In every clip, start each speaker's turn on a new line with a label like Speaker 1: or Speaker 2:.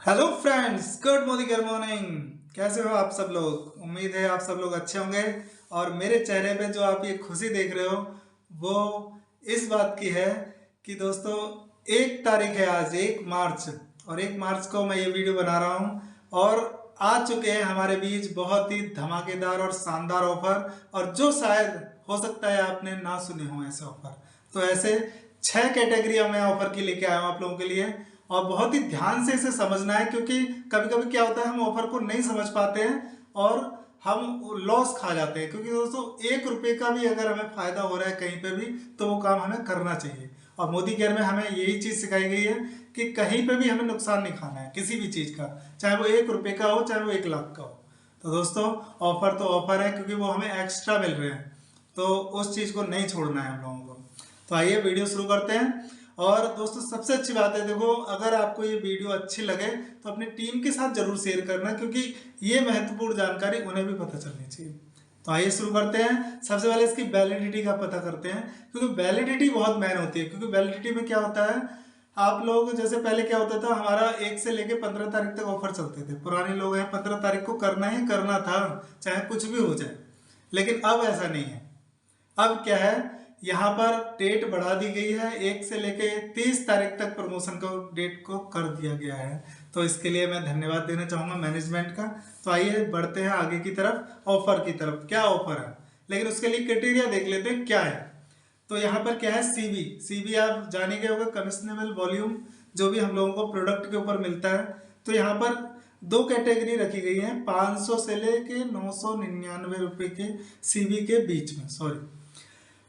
Speaker 1: Hello friends, good morning. कैसे हो आप सब लोग? उम्मीद है आप सब लोग अच्छे होंगे। और मेरे चेहरे पे जो आप ये खुशी देख रहे हो वो इस बात की है कि दोस्तों 1 तारीख है आज, 1 मार्च। और 1 मार्च को मैं ये वीडियो बना रहा हूँ और आ चुके हैं हमारे बीच बहुत ही धमाकेदार और शानदार ऑफर, और जो शायद हो सकता है आपने ना सुने हो ऐसे ऑफर। तो ऐसे 6 कैटेगरी मैं ऑफर की लेके आया हूँ आप लोगों के लिए, और बहुत ही ध्यान से इसे समझना है, क्योंकि कभी कभी क्या होता है हम ऑफर को नहीं समझ पाते हैं और हम लॉस खा जाते हैं। क्योंकि दोस्तों 1 रुपये का भी अगर हमें फायदा हो रहा है कहीं पे भी तो वो काम हमें करना चाहिए। और मोदी केयर में हमें यही चीज सिखाई गई है कि कहीं पे भी हमें नुकसान नहीं खाना है किसी भी चीज का, चाहे वो 1 रुपये का हो चाहे वो 1 लाख का हो। तो दोस्तों ऑफर तो ऑफर है, क्योंकि वो हमें एक्स्ट्रा मिल रहे हैं, तो उस चीज को नहीं छोड़ना है हम लोगों को। तो आइए वीडियो शुरू करते हैं। और दोस्तों सबसे अच्छी बात है, देखो अगर आपको ये वीडियो अच्छी लगे तो अपनी टीम के साथ जरूर शेयर करना, क्योंकि ये महत्वपूर्ण जानकारी उन्हें भी पता चलनी चाहिए। तो आइए शुरू करते हैं। सबसे पहले इसकी वैलिडिटी का पता करते हैं, क्योंकि वैलिडिटी बहुत मेन होती है। क्योंकि वैलिडिटी में क्या होता है, आप लोग जैसे पहले क्या होता था, हमारा 1 से लेके 15 तारीख तक ऑफर चलते थे। पुराने लोग हैं, 15 तारीख को करना ही करना था, चाहे कुछ भी हो जाए। लेकिन अब ऐसा नहीं है। अब क्या है, यहाँ पर डेट बढ़ा दी गई है, 1 से लेके 30 तारीख तक प्रमोशन को डेट को कर दिया गया है। तो इसके लिए मैं धन्यवाद देना चाहूँगा मैनेजमेंट का। तो आइए बढ़ते हैं आगे की तरफ, ऑफर की तरफ। क्या ऑफर है, लेकिन उसके लिए क्राइटेरिया देख लेते हैं क्या है। तो यहाँ पर क्या है, सीबी। सीबी आप जाने गए होंगे, कमिश्नेबल वॉल्यूम, जो भी हम लोगों को प्रोडक्ट के ऊपर मिलता है। तो यहाँ पर 2 कैटेगरी रखी गई है, 500 से लेके 999 रुपये के सीबी के बीच में, सॉरी।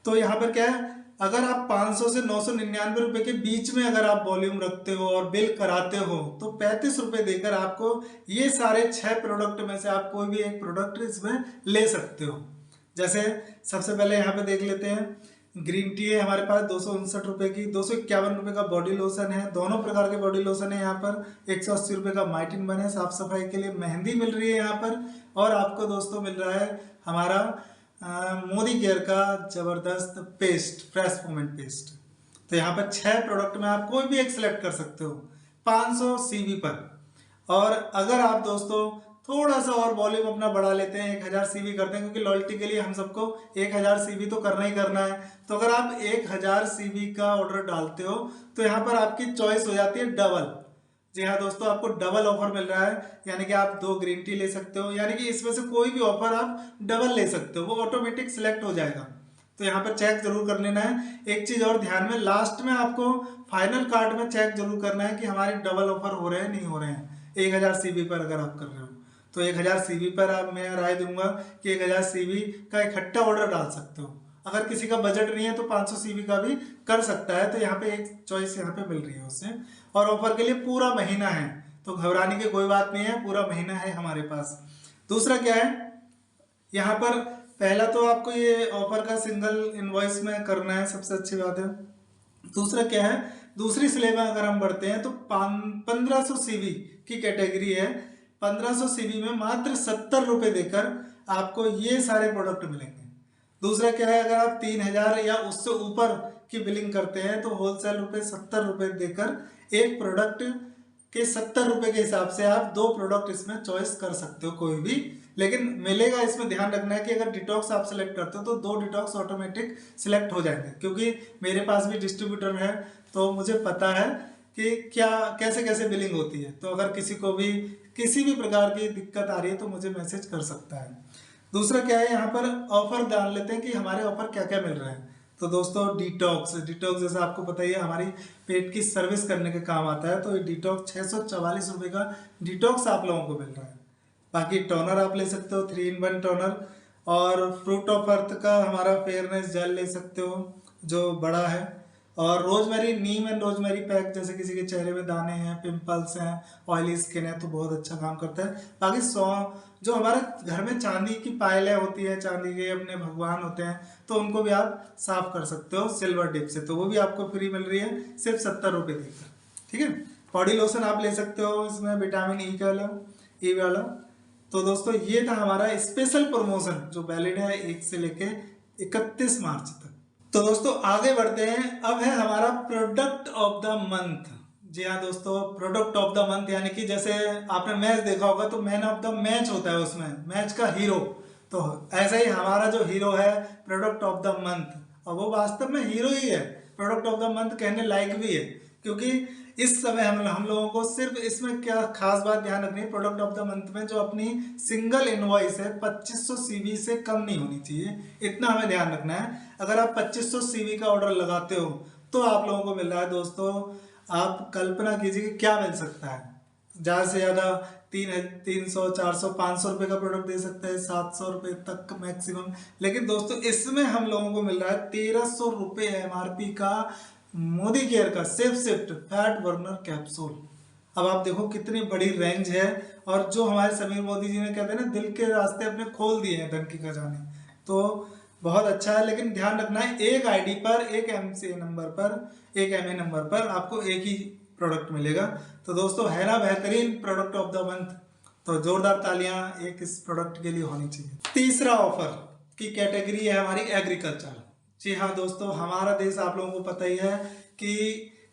Speaker 1: तो यहाँ पर क्या है, अगर आप 500 से 999 रुपए के बीच में अगर आप वॉल्यूम रखते हो और बिल कराते हो तो 35 रुपए देकर आपको ये सारे 6 प्रोडक्ट में से आप कोई भी एक प्रोडक्ट इसमें ले सकते हो। जैसे सबसे पहले यहाँ पे देख लेते हैं, ग्रीन टी है हमारे पास 259 रुपए की। 251 रुपए का बॉडी लोशन है, दोनों प्रकार के बॉडी लोशन है यहाँ पर। 180 रुपए का माइटिन बन है साफ सफाई के लिए। मेहंदी मिल रही है यहाँ पर। और आपको दोस्तों मिल रहा है हमारा मोदी केयर का जबरदस्त पेस्ट, फ्रेश मोमेंट पेस्ट। तो यहाँ पर 6 प्रोडक्ट में आप कोई भी एक सिलेक्ट कर सकते हो 500 सीवी पर। और अगर आप दोस्तों थोड़ा सा और वॉल्यूम अपना बढ़ा लेते हैं, 1000 सीवी करते हैं, क्योंकि लॉयल्टी के लिए हम सबको 1000 सीवी तो करना ही करना है। तो अगर आप 1000 सीवी का ऑर्डर डालते हो तो यहाँ पर आपकी चॉइस हो जाती है डबल। जी हाँ दोस्तों, आपको डबल ऑफर मिल रहा है, यानी कि आप 2 ग्रीन टी ले सकते हो, यानी कि इसमें से कोई भी ऑफर आप डबल ले सकते हो, वो ऑटोमेटिक सिलेक्ट हो जाएगा। तो यहाँ पर चेक जरूर कर लेना है। एक चीज और ध्यान में, लास्ट में आपको फाइनल कार्ड में चेक जरूर करना है कि हमारे डबल ऑफर हो रहे हैं नहीं हो रहे हैं। 1000 सीबी पर अगर आप कर रहे हो तो 1000 सीबी पर आप, मैं राय दूंगा कि 1000 सीबी का इकट्ठा ऑर्डर डाल सकते हो। अगर किसी का बजट नहीं है तो 500 सीबी का भी कर सकता है। तो यहाँ पे एक चॉइस यहाँ पे मिल रही है उससे। और ऑफर के लिए पूरा महीना है, तो घबराने की कोई बात नहीं है, पूरा महीना है हमारे पास। दूसरा क्या है, यहाँ पर पहला तो आपको ये ऑफर का सिंगल इनवॉइस में करना है, सबसे अच्छी बात है। दूसरा क्या है, दूसरी स्लेब में अगर हम बढ़ते हैं तो 1500 सीबी की कैटेगरी है। 1500 सीबी में मात्र 70 रुपए देकर आपको ये सारे प्रोडक्ट मिलेंगे। दूसरा क्या है, अगर आप 3000 या उससे ऊपर की बिलिंग करते हैं तो होलसेल रुपए 70 रुपए देकर एक प्रोडक्ट के 70 रुपए के हिसाब से आप 2 प्रोडक्ट इसमें चॉइस कर सकते हो कोई भी। लेकिन मिलेगा, इसमें ध्यान रखना है कि अगर डिटॉक्स आप सिलेक्ट करते हो तो 2 डिटॉक्स ऑटोमेटिक सिलेक्ट हो जाएंगे। क्योंकि मेरे पास भी डिस्ट्रीब्यूटर है तो मुझे पता है कि क्या कैसे कैसे बिलिंग होती है। तो अगर किसी को भी किसी भी प्रकार की दिक्कत आ रही है तो मुझे मैसेज कर सकता है। दूसरा क्या है, यहाँ पर ऑफर डाल लेते हैं कि हमारे ऑफर क्या क्या मिल रहे हैं। तो दोस्तों डिटॉक्स जैसे आपको पता ही है हमारी पेट की सर्विस करने के काम आता है। तो ये डिटॉक्स 644 रुपये का डिटॉक्स आप लोगों को मिल रहा है। बाकी टोनर आप ले सकते हो, 3 in 1 टोनर। और फ्रूट ऑफ अर्थ का हमारा फेयरनेस जेल ले सकते हो जो बड़ा है। और rosemary, Neem and rosemary pack, जैसे किसी के चेहरे में दाने हैं, पिंपल्स हैं, ऑयली स्किन है तो बहुत अच्छा काम करता है। बाकी जो हमारे घर में चांदी की पायलें होती है, चांदी के अपने भगवान होते हैं, तो उनको भी आप साफ कर सकते हो सिल्वर डिप से। तो वो भी आपको फ्री मिल रही है सिर्फ 70 रुपये देकर। ठीक है, बॉडी लोशन आप ले सकते हो इसमें विटामिन ई वाला। तो दोस्तों ये था हमारा स्पेशल प्रमोशन जो वैलिड है 1 से लेके 31 मार्च तक। तो दोस्तों आगे बढ़ते हैं। अब है हमारा प्रोडक्ट ऑफ द मंथ। जी हाँ दोस्तों, प्रोडक्ट ऑफ द मंथ यानी कि जैसे आपने मैच देखा होगा तो मैन ऑफ द मैच होता है उसमें, मैच का हीरो। तो ऐसा ही हमारा जो हीरो है प्रोडक्ट ऑफ द मंथ, और वो वास्तव में हीरो ही है, प्रोडक्ट ऑफ द मंथ कहने लायक भी है। क्योंकि इस समय हम लोगों को सिर्फ इसमें क्या खास बात ध्यान रखनी है, प्रोडक्ट ऑफ द मंथ में जो अपनी सिंगल इनवॉइस है 2500 सीवी से कम नहीं होनी चाहिए, इतना हमें ध्यान रखना है। अगर आप 2500 सीवी का ऑर्डर लगाते हो तो आप लोगों को मिल रहा है दोस्तों, आप कल्पना कीजिए कि क्या मिल सकता है। ज़्यादा से ज़्यादा 300 400 500 रुपये का प्रोडक्ट दे सकते हैं, 700 रुपये तक मैक्सिमम। लेकिन दोस्तों इसमें हम लोगों को मिल रहा है 1300 रुपये MRP का मोदी केयर का safe shift fat burner capsule. अब आप देखो कितनी बड़ी रेंज है, और जो हमारे समीर मोदी जी ने कहते हैं ना, दिल के रास्ते अपने खोल दिए हैं धन की खजाने, तो बहुत अच्छा है। लेकिन ध्यान रखना है, एक आईडी पर, एक MCA नंबर पर, एक MA नंबर पर आपको एक ही प्रोडक्ट मिलेगा। तो दोस्तों है ना बेहतरीन प्रोडक्ट ऑफ द मंथ, तो जोरदार तालियां एक इस प्रोडक्ट के लिए होनी चाहिए। तीसरा ऑफर की कैटेगरी है हमारी एग्रीकल्चर। जी हाँ दोस्तों, हमारा देश आप लोगों को पता ही है कि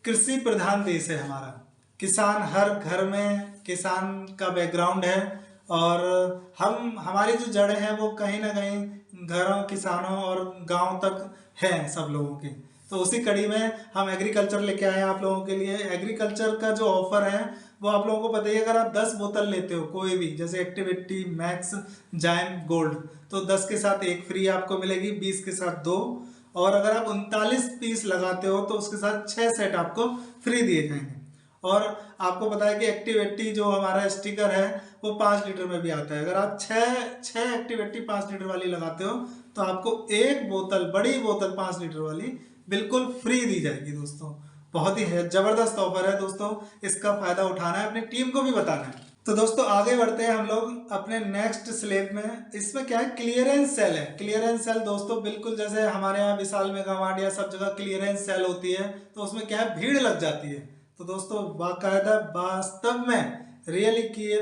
Speaker 1: कृषि प्रधान देश है हमारा। किसान हर घर में किसान का बैकग्राउंड है, और हमारी जो जड़ें हैं वो कहीं ना कहीं घरों, किसानों और गांव तक हैं सब लोगों की। तो उसी कड़ी में हम एग्रीकल्चर लेके आए हैं आप लोगों के लिए। एग्रीकल्चर का जो ऑफर है वो आप लोगों को पता ही है, अगर आप 10 बोतल लेते हो कोई भी, जैसे एक्टिविटी मैक्स जाइम गोल्ड, तो 10 के साथ एक फ्री आपको मिलेगी, 20 के साथ 2, और अगर आप 39 पीस लगाते हो तो उसके साथ 6 सेट आपको फ्री दिए जाएंगे। और आपको पता है कि एक्टिविटी जो हमारा स्टिकर है वो 5 लीटर में भी आता है। अगर आप 6 एक्टिविटी 5 लीटर वाली लगाते हो तो आपको एक बोतल, बड़ी बोतल 5 लीटर वाली बिल्कुल फ्री दी जाएगी दोस्तों। बहुत ही है जबरदस्त ऑफर है दोस्तों, इसका फायदा उठाना है, अपनी टीम को भी बताना है। तो दोस्तों आगे बढ़ते हैं हम लोग अपने नेक्स्ट स्लैब में। इसमें क्या है, क्लियरेंस सेल है। क्लियरेंस सेल दोस्तों बिल्कुल जैसे हमारे यहाँ विशाल मेगा मार्ट या सब जगह क्लियरेंस सेल होती है, तो उसमें क्या है, भीड़ लग जाती है। तो दोस्तों बाकायदा वास्तव में रियली की ये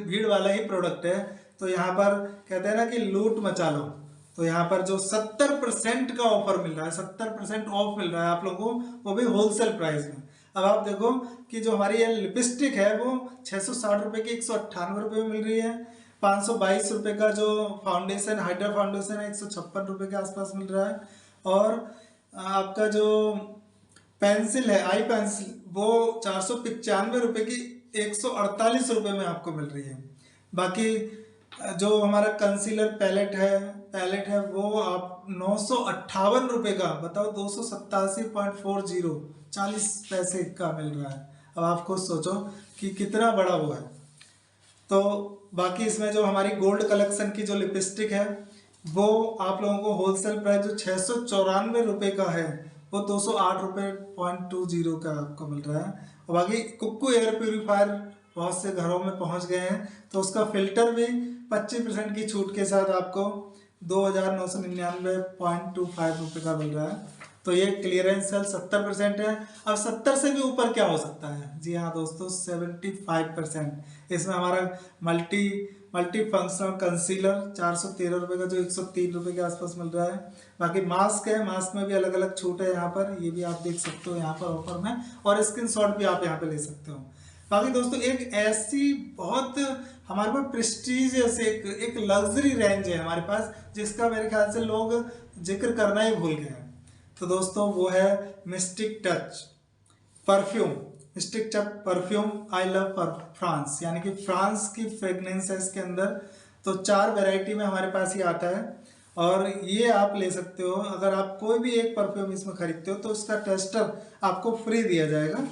Speaker 1: भीड़ वाला ही प्रोडक्ट है। तो यहाँ पर कहते हैं ना कि लूट मचा लो, तो यहाँ पर जो 70% का ऑफर मिल रहा है, 70% ऑफ मिल रहा है आप लोगों को, वो भी होलसेल प्राइस में। अब आप देखो कि जो हमारी ये लिपस्टिक है वो 660 रुपये की 198 रुपये में मिल रही है। 522 रुपये का जो फाउंडेशन, हाइड्रा फाउंडेशन है, 156 रुपये के आसपास मिल रहा है। और आपका जो पेंसिल है, आई पेंसिल, वो 495 रुपये की 148 रुपये में आपको मिल रही है। बाकी जो हमारा कंसीलर पैलेट है वो आप 958 रुपये का, बताओ 287.40, 40 पैसे का मिल रहा है। अब आप खुद सोचो कि कितना बड़ा वो है। तो बाकी इसमें जो हमारी गोल्ड कलेक्शन की जो लिपस्टिक है वो आप लोगों को होलसेल प्राइस जो 694 रुपये का है वो 208.20 का आपको मिल रहा है। और बाकी कुक्कू एयर प्यूरीफायर बहुत से घरों में पहुंच गए हैं, तो उसका फिल्टर भी 25% की छूट के साथ आपको 2999.25 रुपये का मिल रहा है। तो ये क्लियरेंस सेल 70% है। अब 70 से भी ऊपर क्या हो सकता है? जी हाँ दोस्तों, 75%। इसमें हमारा मल्टी फंक्शनल कंसीलर 413 रुपये का जो 103 रुपये के आसपास मिल रहा है। बाकी मास्क है, मास्क में भी अलग अलग छूट है यहाँ पर, ये भी आप देख सकते हो यहाँ पर ऑफर में, और स्क्रीनशॉट भी आप यहाँ पे ले सकते हो। बाकी दोस्तों एक ऐसी बहुत हमारे पास प्रेस्टीजियस एक लग्जरी रेंज है हमारे पास, जिसका मेरे ख्याल से लोग जिक्र करना ही भूल गए हैं। तो दोस्तों वो है mistake touch perfume. Mistake touch perfume I love France, यानी कि फ्रांस की फ्रेगनेंस है इसके अंदर। तो 4 वैरायटी में हमारे पास ही आता है, और ये आप ले सकते हो। अगर आप कोई भी एक परफ्यूम इसमें खरीदते हो तो उसका टेस्टर आपको फ्री दिया जाएगा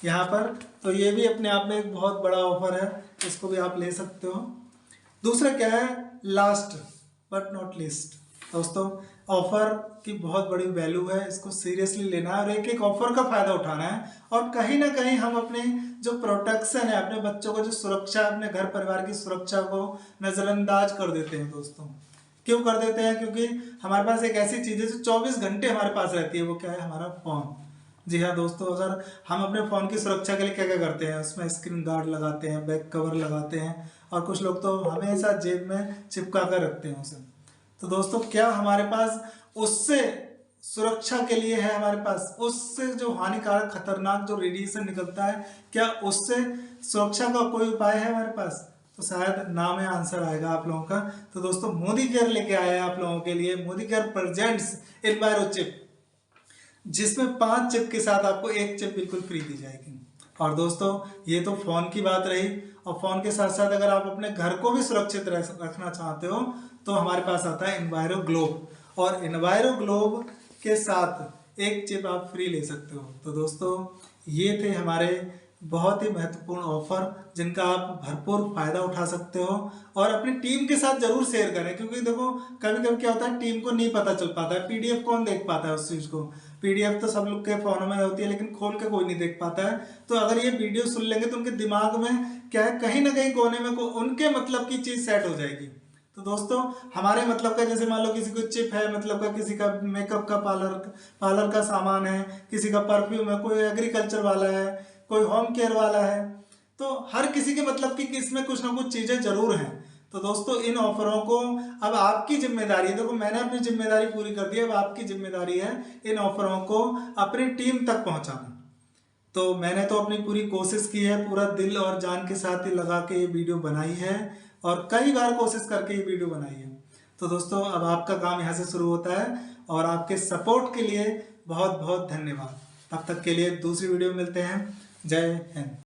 Speaker 1: यहाँ पर। तो ये भी अपने आप में एक बहुत बड़ा ऑफर है, इसको भी आप ले सकते हो। दूसरा क्या है, लास्ट बट नॉट लीस्ट दोस्तों, ऑफर की बहुत बड़ी वैल्यू है, इसको सीरियसली लेना है और एक एक ऑफर का फायदा उठाना है। और कहीं ना कहीं हम अपने जो प्रोटेक्शन है, अपने बच्चों को जो सुरक्षा, अपने घर परिवार की सुरक्षा को नज़रअंदाज कर देते हैं दोस्तों। क्यों कर देते हैं? क्योंकि हमारे पास एक ऐसी चीज़ है जो 24 घंटे हमारे पास रहती है, वो क्या है, हमारा फ़ोन। जी हाँ दोस्तों, अगर हम अपने फ़ोन की सुरक्षा के लिए क्या क्या करते हैं, उसमें स्क्रीन गार्ड लगाते हैं, बैक कवर लगाते हैं, और कुछ लोग तो हमेशा जेब में चिपका कर रखते हैं उसे। तो दोस्तों क्या हमारे पास उससे सुरक्षा के लिए है हमारे पास, उससे जो हानिकारक खतरनाक जो रेडिएशन निकलता है, क्या उससे सुरक्षा का कोई उपाय है हमारे पास? तो शायद ना में आंसर आएगा आप लोगों का। तो दोस्तों मोदी केयर लेके आए हैं आप लोगों के लिए, Modi care presents enviro chip, जिसमें 5 चिप के साथ आपको 1 चिप बिल्कुल फ्री दी जाएगी। और दोस्तों ये तो फ़ोन की बात रही, और फ़ोन के साथ साथ अगर आप अपने घर को भी सुरक्षित रखना चाहते हो तो हमारे पास आता है एनवायरो ग्लोब, और एनवायरो ग्लोब के साथ 1 चिप आप फ्री ले सकते हो। तो दोस्तों ये थे हमारे बहुत ही महत्वपूर्ण ऑफर, जिनका आप भरपूर फायदा उठा सकते हो, और अपनी टीम के साथ जरूर शेयर करें, क्योंकि देखो कभी कभी क्या होता है, टीम को नहीं पता चल पाता है, पीडीएफ कौन देख पाता है उस चीज़ को, पीडीएफ तो सब लोग के फोनों में होती है लेकिन खोल के कोई नहीं देख पाता है। तो अगर ये वीडियो सुन लेंगे तो उनके दिमाग में क्या है, कहीं ना कहीं कोने में उनके मतलब की चीज़ सेट हो जाएगी। तो दोस्तों हमारे मतलब का, जैसे मान लो किसी को चिप है मतलब का, किसी का मेकअप का पार्लर का सामान है, किसी का परफ्यूम है, कोई एग्रीकल्चर वाला है, कोई होम केयर वाला है, तो हर किसी के मतलब की इसमें कुछ ना कुछ चीज़ें जरूर हैं। तो दोस्तों इन ऑफरों को अब आपकी जिम्मेदारी है, देखो मैंने अपनी जिम्मेदारी पूरी कर दी, अब आपकी जिम्मेदारी है इन ऑफरों को अपनी टीम तक पहुंचाना। तो मैंने तो अपनी पूरी कोशिश की है, पूरा दिल और जान के साथ ही लगा के ये वीडियो बनाई है, और कई बार कोशिश करके ये वीडियो बनाई है। तो दोस्तों अब आपका काम यहाँ से शुरू होता है, और आपके सपोर्ट के लिए बहुत बहुत धन्यवाद। तब तक के लिए दूसरी वीडियो में मिलते हैं। जय हिंद।